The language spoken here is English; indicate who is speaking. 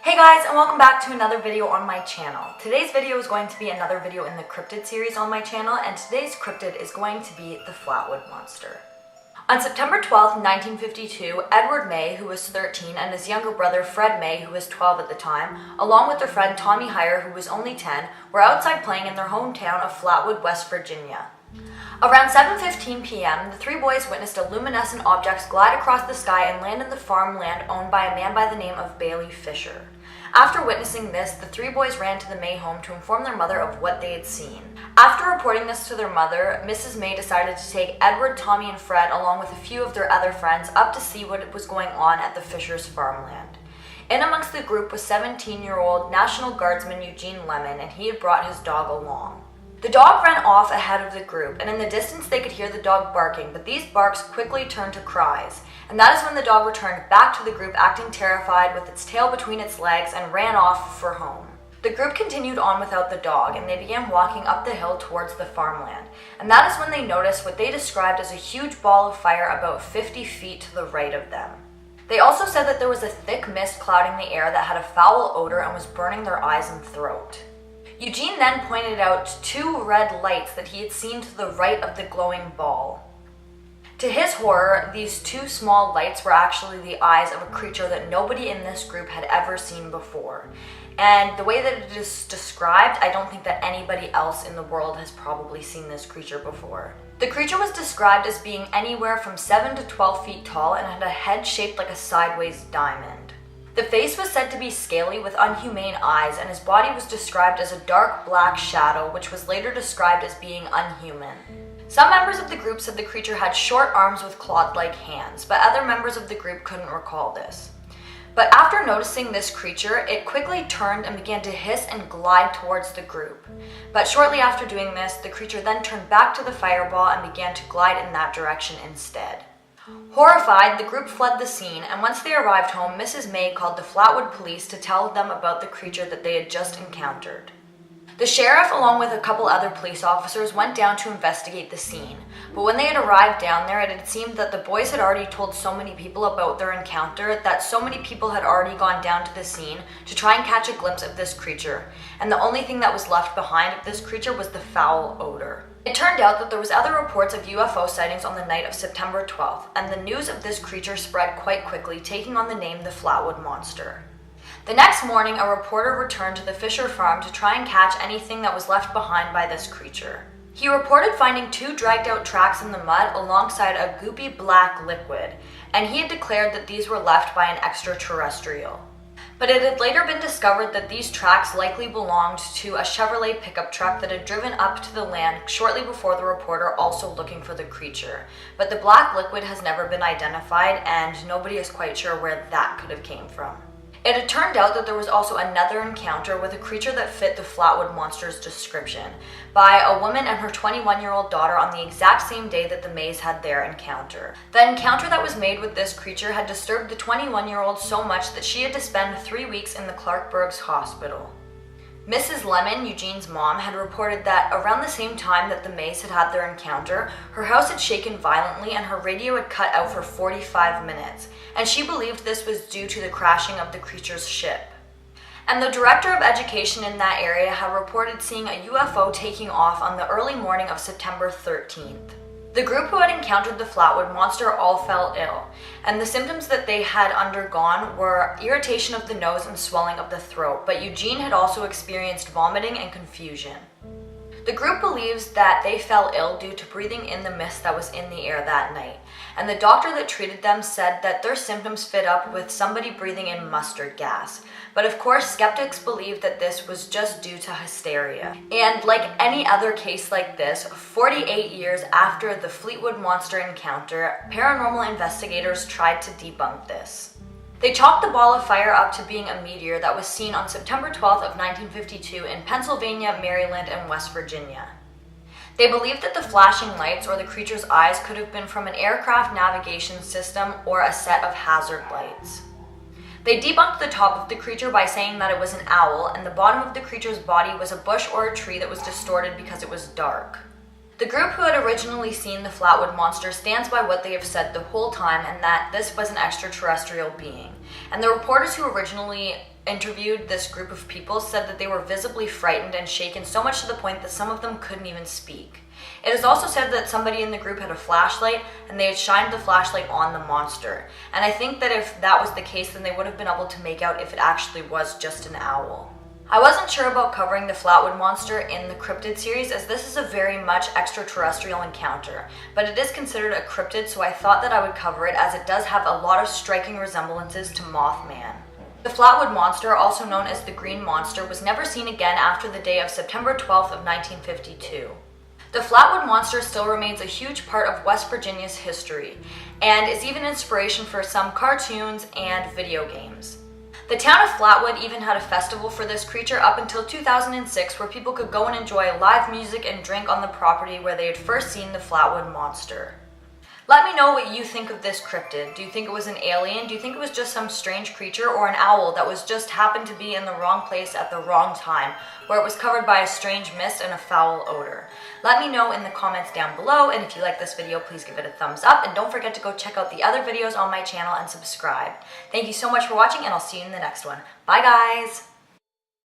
Speaker 1: Hey guys, and welcome back to another video on my channel. Today's video is going to be another video in the cryptid series on my channel, and today's cryptid is going to be the Flatwood Monster. On September 12, 1952, Edward May, who was 13, and his younger brother Fred May, who was 12 at the time, along with their friend Tommy Heyer, who was only 10, were outside playing in their hometown of Flatwood, West Virginia. Around 7:15 p.m., the three boys witnessed a luminescent object glide across the sky and land in the farmland owned by a man by the name of Bailey Fisher. After witnessing this, the three boys ran to the May home to inform their mother of what they had seen. After reporting this to their mother, Mrs. May decided to take Edward, Tommy, and Fred, along with a few of their other friends, up to see what was going on at the Fishers' farmland. In amongst the group was 17-year-old National Guardsman Eugene Lemon, and he had brought his dog along. The dog ran off ahead of the group, and in the distance they could hear the dog barking, but these barks quickly turned to cries. And that is when the dog returned back to the group, acting terrified with its tail between its legs, and ran off for home. The group continued on without the dog, and they began walking up the hill towards the farmland. And that is when they noticed what they described as a huge ball of fire about 50 feet to the right of them. They also said that there was a thick mist clouding the air that had a foul odor and was burning their eyes and throat. Eugene then pointed out two red lights that he had seen to the right of the glowing ball. To his horror, these two small lights were actually the eyes of a creature that nobody in this group had ever seen before. And the way that it is described, I don't think that anybody else in the world has probably seen this creature before. The creature was described as being anywhere from 7 to 12 feet tall and had a head shaped like a sideways diamond. The face was said to be scaly with unhumane eyes, and his body was described as a dark black shadow, which was later described as being unhuman. Some members of the group said the creature had short arms with clawed-like hands, but other members of the group couldn't recall this. But after noticing this creature, it quickly turned and began to hiss and glide towards the group. But shortly after doing this, the creature then turned back to the fireball and began to glide in that direction instead. Horrified, the group fled the scene, and once they arrived home, Mrs. May called the Flatwood police to tell them about the creature that they had just encountered. The sheriff, along with a couple other police officers, went down to investigate the scene, but when they had arrived down there, it had seemed that the boys had already told so many people about their encounter that so many people had already gone down to the scene to try and catch a glimpse of this creature, and the only thing that was left behind of this creature was the foul odor. It turned out that there was other reports of UFO sightings on the night of September 12th, and the news of this creature spread quite quickly, taking on the name the Flatwood Monster. The next morning, a reporter returned to the Fisher farm to try and catch anything that was left behind by this creature. He reported finding two dragged-out tracks in the mud alongside a goopy black liquid, and he had declared that these were left by an extraterrestrial. But it had later been discovered that these tracks likely belonged to a Chevrolet pickup truck that had driven up to the land shortly before the reporter, also looking for the creature. But the black liquid has never been identified, and nobody is quite sure where that could have came from. It had turned out that there was also another encounter with a creature that fit the Flatwood Monster's description by a woman and her 21-year-old daughter on the exact same day that the Mays had their encounter. The encounter that was made with this creature had disturbed the 21-year-old so much that she had to spend 3 weeks in the Clarkburg's hospital. Mrs. Lemon, Eugene's mom, had reported that around the same time that the Mays had had their encounter, her house had shaken violently and her radio had cut out for 45 minutes, and she believed this was due to the crashing of the creature's ship. And the director of education in that area had reported seeing a UFO taking off on the early morning of September 13th. The group who had encountered the Flatwood Monster all fell ill, and the symptoms that they had undergone were irritation of the nose and swelling of the throat, but Eugene had also experienced vomiting and confusion. The group believes that they fell ill due to breathing in the mist that was in the air that night, and the doctor that treated them said that their symptoms fit up with somebody breathing in mustard gas. But of course, skeptics believe that this was just due to hysteria. And like any other case like this, 48 years after the Fleetwood Monster encounter, paranormal investigators tried to debunk this. They chalked the ball of fire up to being a meteor that was seen on September 12th of 1952 in Pennsylvania, Maryland, and West Virginia. They believed that the flashing lights or the creature's eyes could have been from an aircraft navigation system or a set of hazard lights. They debunked the top of the creature by saying that it was an owl, and the bottom of the creature's body was a bush or a tree that was distorted because it was dark. The group who had originally seen the Flatwood Monster stands by what they have said the whole time, and that this was an extraterrestrial being. And the reporters who originally interviewed this group of people said that they were visibly frightened and shaken so much to the point that some of them couldn't even speak. It is also said that somebody in the group had a flashlight and they had shined the flashlight on the monster. And I think that if that was the case, then they would have been able to make out if it actually was just an owl. I wasn't sure about covering the Flatwood Monster in the cryptid series, as this is a very much extraterrestrial encounter, but it is considered a cryptid, so I thought that I would cover it as it does have a lot of striking resemblances to Mothman. The Flatwood Monster, also known as the Green Monster, was never seen again after the day of September 12th of 1952. The Flatwood Monster still remains a huge part of West Virginia's history, and is even inspiration for some cartoons and video games. The town of Flatwood even had a festival for this creature up until 2006, where people could go and enjoy live music and drink on the property where they had first seen the Flatwood Monster. Let me know what you think of this cryptid. Do you think it was an alien? Do you think it was just some strange creature, or an owl that was just happened to be in the wrong place at the wrong time, where it was covered by a strange mist and a foul odor? Let me know in the comments down below, and if you like this video, please give it a thumbs up, and don't forget to go check out the other videos on my channel and subscribe. Thank you so much for watching, and I'll see you in the next one. Bye guys!